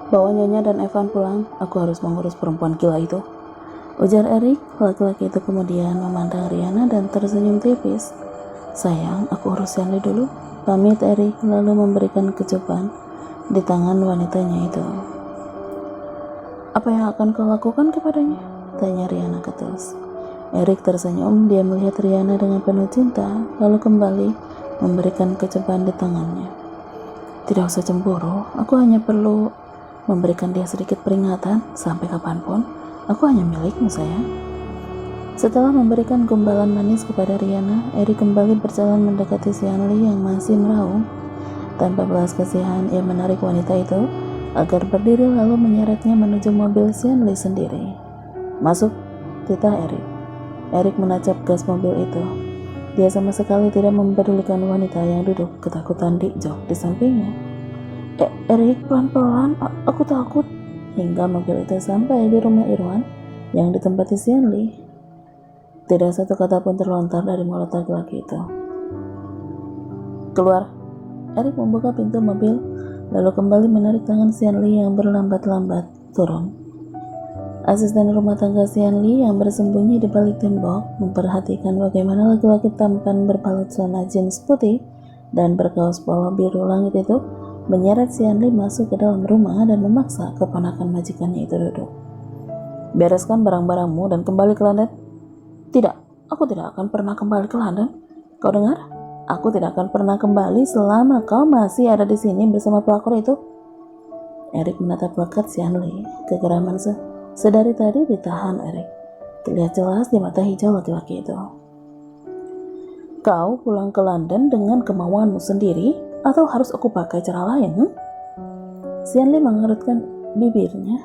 Bawa Nyonya dan Evan pulang, aku harus mengurus perempuan gila itu, ujar Erik. Laki-laki itu kemudian memandang Riana dan tersenyum tipis. Sayang, aku urus Yanli dulu, pamit Erik, lalu memberikan kecupan di tangan wanitanya itu. Apa yang akan kau lakukan kepadanya? Tanya Riana ketus. Erik tersenyum, dia melihat Riana dengan penuh cinta, lalu kembali memberikan kecupan di tangannya. Tidak usah cemburu, aku hanya perlu memberikan dia sedikit peringatan. Sampai kapanpun, aku hanya milikmu, sayang. Setelah memberikan gombalan manis kepada Riana, Erik kembali berjalan mendekati Xianli yang masih meraung. Tanpa belas kasihan, ia menarik wanita itu agar berdiri lalu menyeretnya menuju mobil Xianli sendiri. Masuk, titah Erik. Erik menancap gas mobil itu. Dia sama sekali tidak mempedulikan wanita yang duduk ketakutan di jok di sampingnya. Erik, pelan-pelan, aku takut. Hingga mobil itu sampai di rumah Irwan yang ditempati Xianli. Tidak satu kata pun terlontar dari mulut laki-laki itu. Keluar. Erik membuka pintu mobil, lalu kembali menarik tangan Xianli yang berlambat-lambat turun. Asisten rumah tangga Xianli yang bersembunyi di balik tembok memperhatikan bagaimana laki-laki tampan berbalut celana jeans putih dan berkaos polo biru langit itu menyeret Xianli masuk ke dalam rumah dan memaksa keponakan majikannya itu duduk. Bereskan barang-barangmu dan kembali ke London. Tidak, aku tidak akan pernah kembali ke London. Kau dengar? Aku tidak akan pernah kembali selama kau masih ada di sini bersama pelakor itu. Erik menatap lekat Xianli. Kegeraman sedari tadi ditahan Erik. Terlihat jelas di mata hijau laki-laki itu. Kau pulang ke London dengan kemauanmu sendiri atau harus aku pakai cara lain? Xianli mengerutkan bibirnya.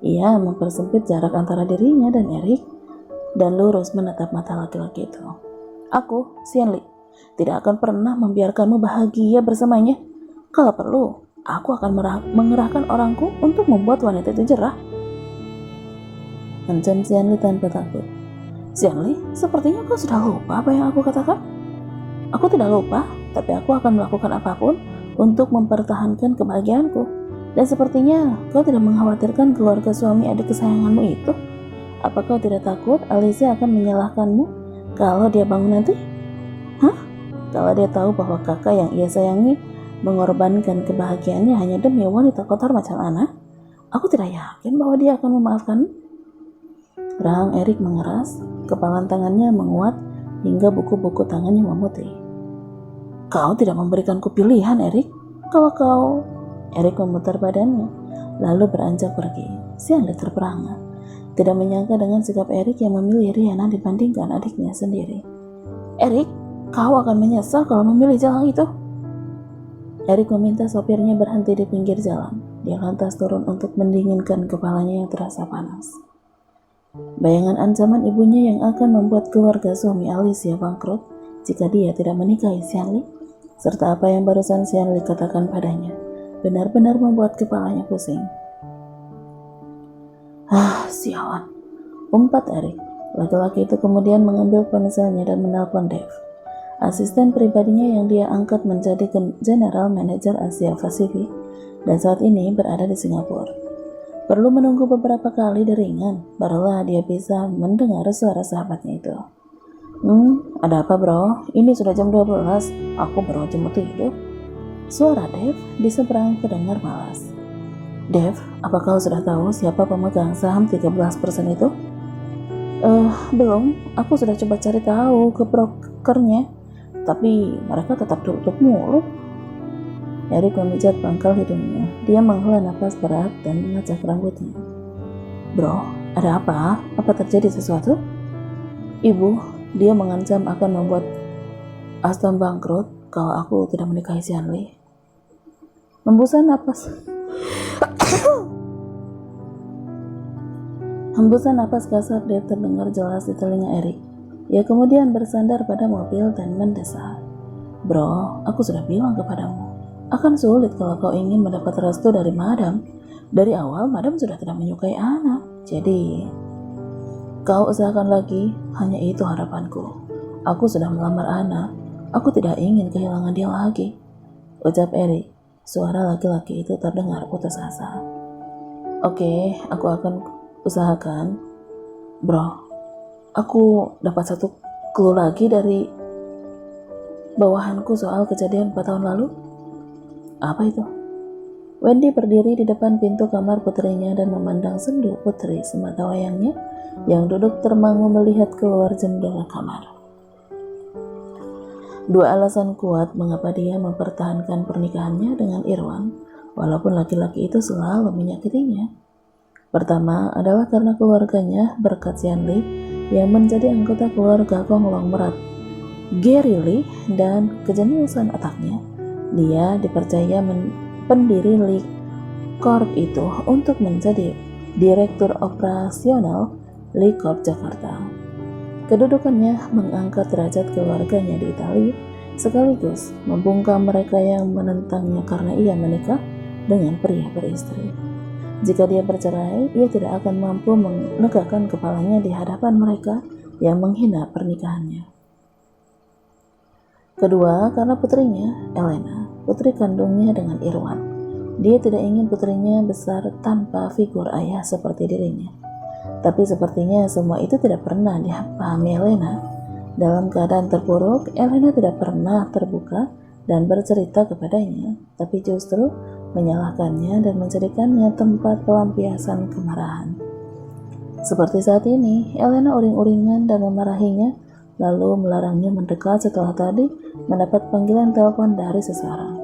Ia mempersempit jarak antara dirinya dan Erik dan lurus menatap mata laki-laki itu. Aku, Xianli, tidak akan pernah membiarkanmu bahagia bersamanya. Kalau perlu, aku akan mengerahkan orangku untuk membuat wanita itu jerah. Ancam Xianli tanpa takut. Xianli, sepertinya kau sudah lupa apa yang aku katakan. Aku tidak lupa, tapi aku akan melakukan apapun untuk mempertahankan kebahagiaanku. Dan sepertinya kau tidak mengkhawatirkan keluarga suami adik kesayanganmu itu. Apa kau tidak takut Alicia akan menyalahkanmu kalau dia bangun nanti? Hah? Kalau dia tahu bahwa kakak yang ia sayangi mengorbankan kebahagiaannya hanya demi wanita kotor macam Ana, aku tidak yakin bahwa dia akan memaafkanmu. Rahang Erik mengeras, kepalan tangannya menguat hingga buku-buku tangannya memutih. Kau tidak memberikanku pilihan, Erik. Kalau kau... Erik memutar badannya, lalu beranjak pergi. Xianli terperangah, tidak menyangka dengan sikap Erik yang memilih Riana dibandingkan adiknya sendiri. Erik, kau akan menyesal kalau memilih jalan itu. Erik meminta sopirnya berhenti di pinggir jalan. Dia lantas turun untuk mendinginkan kepalanya yang terasa panas. Bayangan ancaman ibunya yang akan membuat keluarga suami Alicia bangkrut jika dia tidak menikahi Xianli, serta apa yang barusan Xianli katakan padanya, benar-benar membuat kepalanya pusing. Sialan, umpat Erik. Laki-laki itu kemudian mengambil ponselnya dan menelpon Dave, asisten pribadinya yang dia angkat menjadi General Manager Asia Pasifik dan saat ini berada di Singapura. Perlu menunggu beberapa kali deringan, barulah dia bisa mendengar suara sahabatnya itu. Ada apa bro? Ini sudah jam 12, aku baru aja mau tidur. Suara Dave di seberang terdengar malas. Dave, apa kau sudah tahu siapa pemegang saham 13% itu? Belum, aku sudah coba cari tahu ke brokernya, tapi mereka tetap tutup mulut. Erik memijat pangkal hidungnya. Dia menghela napas berat dan mengacak rambutnya. Bro, ada apa? Apa terjadi sesuatu? Ibu, dia mengancam akan membuat Aston bangkrut kalau aku tidak menikahi Xianli. Hembusan napas kasar dia terdengar jelas di telinga Erik. Ia kemudian bersandar pada mobil dan mendesah. Bro, aku sudah bilang kepadamu, akan sulit kalau kau ingin mendapat restu dari Madam. Dari awal Madam sudah tidak menyukai Ana. Jadi, kau usahakan lagi, hanya itu harapanku. Aku sudah melamar Ana. Aku tidak ingin kehilangan dia lagi, ucap Erik. Suara laki-laki itu terdengar putus asa. Oke, aku akan usahakan. Bro, aku dapat satu clue lagi dari bawahanku soal kejadian 4 tahun lalu. Apa itu? Wendy berdiri di depan pintu kamar putrinya dan memandang sendu putri semata wayangnya yang duduk termangu melihat keluar jendela kamar. Dua alasan kuat mengapa dia mempertahankan pernikahannya dengan Irwan, walaupun laki-laki itu selalu menyakitinya. Pertama adalah karena keluarganya berkat Sian Lee yang menjadi anggota keluarga konglomerat Gary Lee dan kejeniusan otaknya. Dia dipercaya pendiri Lee Corp itu untuk menjadi direktur operasional Lee Corp Jakarta. Kedudukannya mengangkat derajat keluarganya di Italia sekaligus membungkam mereka yang menentangnya karena ia menikah dengan pria beristri. Jika dia bercerai, ia tidak akan mampu menegakkan kepalanya di hadapan mereka yang menghina pernikahannya. Kedua, karena putrinya, Elena, putri kandungnya dengan Irwan. Dia tidak ingin putrinya besar tanpa figur ayah seperti dirinya. Tapi sepertinya semua itu tidak pernah dipahami Elena. Dalam keadaan terpuruk, Elena tidak pernah terbuka dan bercerita kepadanya, tapi justru menyalahkannya dan menjadikannya tempat pelampiasan kemarahan. Seperti saat ini, Elena uring-uringan dan memarahinya, lalu melarangnya mendekat setelah tadi mendapat panggilan telepon dari seseorang.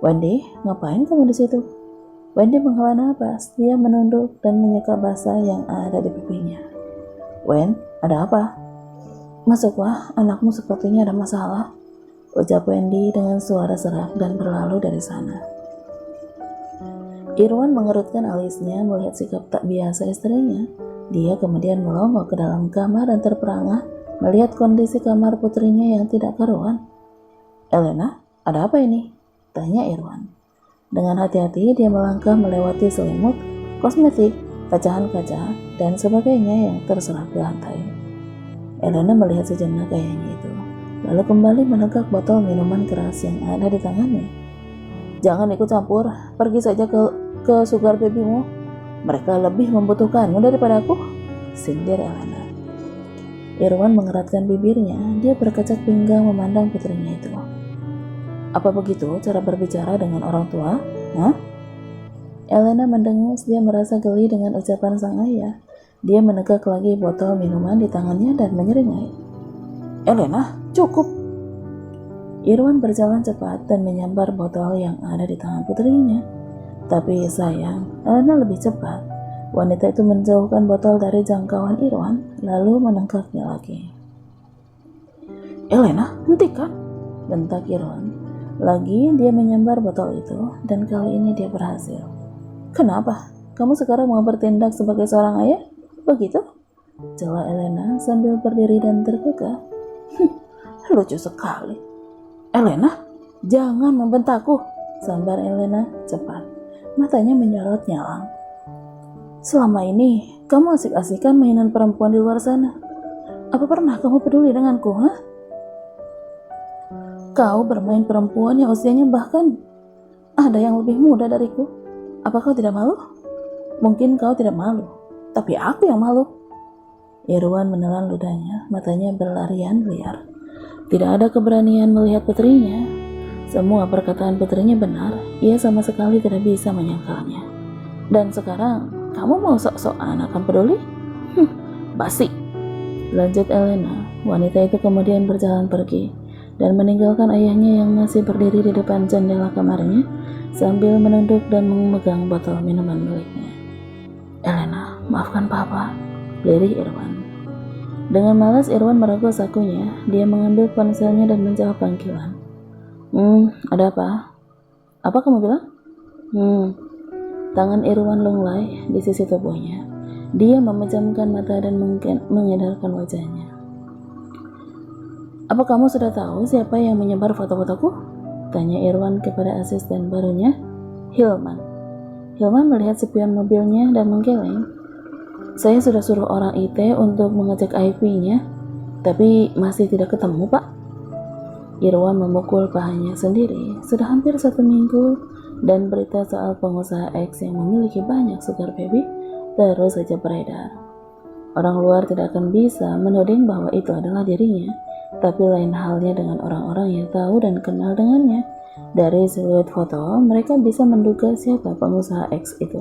Wendy, ngapain kamu di situ? Wendy menghela napas. Dia menunduk dan menyeka basah yang ada di pipinya. Wen, ada apa? Masuklah, anakmu sepertinya ada masalah, ucap Wendy dengan suara serak dan berlalu dari sana. Irwan mengerutkan alisnya melihat sikap tak biasa istrinya. Dia kemudian melongo ke dalam kamar dan terperangah melihat kondisi kamar putrinya yang tidak karuan. Elena, ada apa ini? Tanya Irwan. Dengan hati-hati dia melangkah melewati selimut, kosmetik, pecahan kaca, dan sebagainya yang terserap di lantai. Elena melihat sejenak gayanya itu, lalu kembali menegak botol minuman keras yang ada di tangannya. Jangan ikut campur, pergi saja ke sugar babymu. Mereka lebih membutuhkanmu daripada aku, sindir Elena. Irwan mengeratkan bibirnya, dia berkecak pinggang memandang putrinya itu. Apa begitu cara berbicara dengan orang tua? Hah? Elena mendengus, dia merasa geli dengan ucapan sang ayah. Dia menegak lagi botol minuman di tangannya dan menyeringai. Elena, cukup. Irwan berjalan cepat dan menyambar botol yang ada di tangan putrinya. Tapi sayang, Elena lebih cepat. Wanita itu menjauhkan botol dari jangkauan Irwan, lalu menengkaknya lagi. Elena, hentikan, bentak Irwan. Lagi dia menyambar botol itu, dan kali ini dia berhasil. Kenapa? Kamu sekarang mau bertindak sebagai seorang ayah? Begitu? Cela Elena sambil berdiri dan tergugah. Lucu sekali. Elena, jangan membentakku, sambar Elena cepat. Matanya menyorot nyalang. Selama ini, kamu asik-asikan mainan perempuan di luar sana. Apa pernah kamu peduli denganku, ha? Kau bermain perempuan yang usianya bahkan ada yang lebih muda dariku. Apa kau tidak malu? Mungkin kau tidak malu, tapi aku yang malu. Irwan menelan ludahnya, matanya berlarian liar. Tidak ada keberanian melihat putrinya. Semua perkataan putrinya benar, ia sama sekali tidak bisa menyangkalnya. Dan sekarang, kamu mau sok-sokan akan peduli? Basi. Lanjut Elena, wanita itu kemudian berjalan pergi dan meninggalkan ayahnya yang masih berdiri di depan jendela kamarnya sambil menunduk dan memegang botol minuman miliknya. Elena, maafkan papa, lirih Irwan. Dengan malas Irwan merogoh sakunya, dia mengambil ponselnya dan menjawab panggilan. Ada apa? Apa kamu bilang? Tangan Irwan lunglai di sisi tubuhnya. Dia memejamkan mata dan mengedarkan wajahnya. Apa kamu sudah tahu siapa yang menyebar foto-fotoku? Tanya Irwan kepada asisten barunya, Hilman. Hilman melihat spion mobilnya dan menggeleng. Saya sudah suruh orang IT untuk mengecek IP-nya, tapi masih tidak ketemu, Pak. Irwan memukul pahanya sendiri. Sudah hampir 1 minggu dan berita soal pengusaha X yang memiliki banyak sugar baby terus saja beredar. Orang luar tidak akan bisa menuding bahwa itu adalah dirinya, tapi lain halnya dengan orang-orang yang tahu dan kenal dengannya. Dari siluet foto, mereka bisa menduga siapa pengusaha X itu.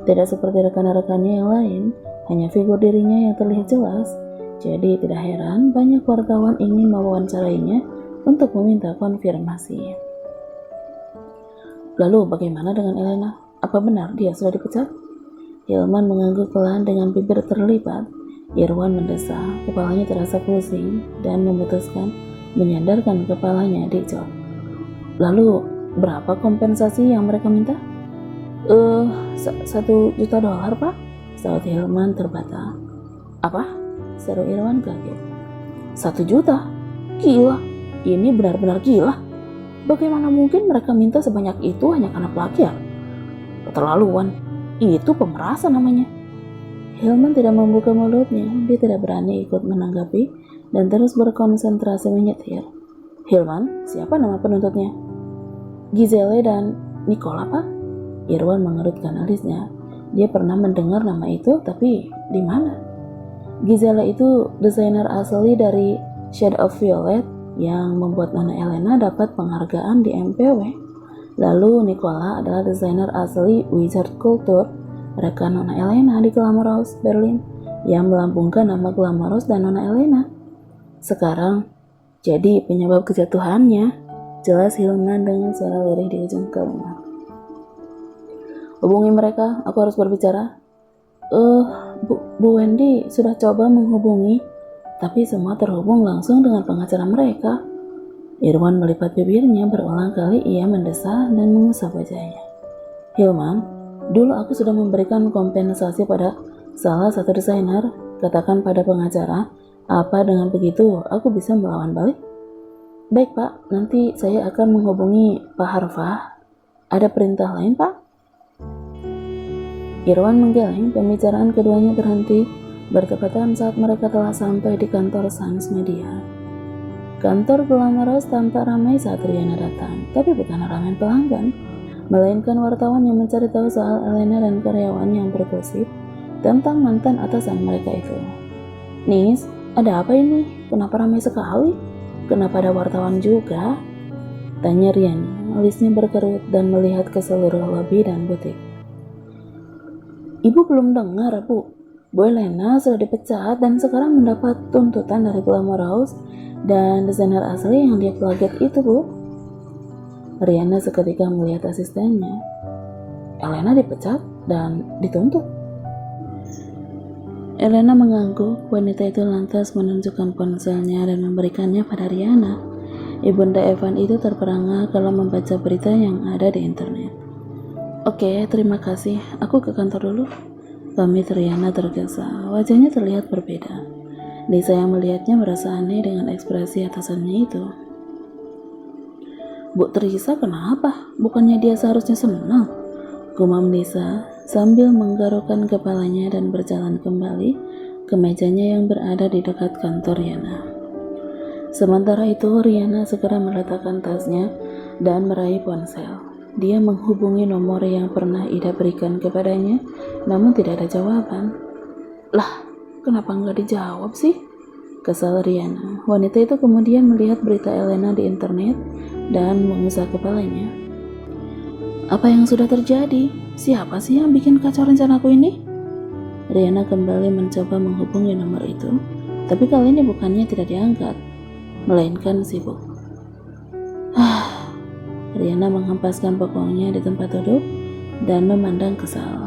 Tidak seperti rekan-rekannya yang lain, hanya figur dirinya yang terlihat jelas. Jadi tidak heran banyak wartawan ingin mewawancarainya untuk meminta konfirmasi. Lalu bagaimana dengan Elena? Apa benar dia sudah dipecat? Hilman mengangguk pelan dengan bibir terlipat. Irwan mendesah, kepalanya terasa pusing dan memutuskan menyandarkan kepalanya di jok. Lalu berapa kompensasi yang mereka minta? $1 juta, Pak, saut Hilman terbata. Apa? Seru Irwan kaget. 1 juta? Gila, ini benar-benar gila. Bagaimana mungkin mereka minta sebanyak itu hanya karena plagiat? Keterlaluan. Itu pemerasan namanya. Hilman tidak membuka mulutnya, dia tidak berani ikut menanggapi dan terus berkonsentrasi menyetir. Hilman, siapa nama penuntutnya? Giselle dan Nicola, Pak? Irwan mengerutkan alisnya. Dia pernah mendengar nama itu, tapi di mana? Giselle itu desainer asli dari Shade of Violet yang membuat Nona Elena dapat penghargaan di MPW. Lalu Nicola adalah desainer asli Wizard Culture, rekan Nona Elena di Glamorous, Berlin, yang melambungkan nama Glamorous dan Nona Elena. Sekarang, jadi penyebab kejatuhannya, jelas Hilman dengan suara lirih di ujung kalimat. Hubungi mereka, aku harus berbicara. Bu Wendy sudah coba menghubungi, tapi semua terhubung langsung dengan pengacara mereka. Irwan melipat bibirnya, berulang kali ia mendesah dan mengusap wajahnya. Hilman, dulu aku sudah memberikan kompensasi pada salah satu desainer. Katakan pada pengacara, apa dengan begitu aku bisa melawan balik? Baik, Pak, nanti saya akan menghubungi Pak Harfah. Ada perintah lain, Pak? Irwan menggeleng. Pembicaraan keduanya terhenti bertepatan saat mereka telah sampai di kantor Sans Media. Kantor Glamorous tampak ramai saat Riana datang, tapi bukan ramai pelanggan, melainkan wartawan yang mencari tahu soal Elena dan karyawan yang bergosip tentang mantan atasan mereka itu. Nis, ada apa ini? Kenapa ramai sekali? Kenapa ada wartawan juga? Tanya Riana, alisnya berkerut dan melihat ke seluruh lobi dan butik. Ibu belum dengar, Bu. Bu Elena sudah dipecat dan sekarang mendapat tuntutan dari Glamorous dan desainer asli yang dia plagiat itu, Bu. Riana seketika melihat asistennya. Elena dipecat dan dituntut. Elena mengangguk. Wanita itu lantas menunjukkan ponselnya dan memberikannya pada Riana. Ibunda Evan itu terperangah kalau membaca berita yang ada di internet. Oke, terima kasih. Aku ke kantor dulu. Pamit Riana tergesa. Wajahnya terlihat berbeda. Lisa yang melihatnya merasa aneh dengan ekspresi atasannya itu. Bu Teresa kenapa? Bukannya dia seharusnya senang? Gumam Lisa sambil menggarukkan kepalanya dan berjalan kembali ke mejanya yang berada di dekat kantor Riana. Sementara itu Riana segera meletakkan tasnya dan meraih ponsel. Dia menghubungi nomor yang pernah Ida berikan kepadanya, namun tidak ada jawaban. Lah, kenapa nggak dijawab sih? Kesal Riana. Wanita itu kemudian melihat berita Elena di internet dan mengusap kepalanya. Apa yang sudah terjadi? Siapa sih yang bikin kacau rencanaku ini? Riana kembali mencoba menghubungi nomor itu, tapi kali ini bukannya tidak diangkat, melainkan sibuk. Riana menghempaskan bokongnya di tempat duduk dan memandang kesal.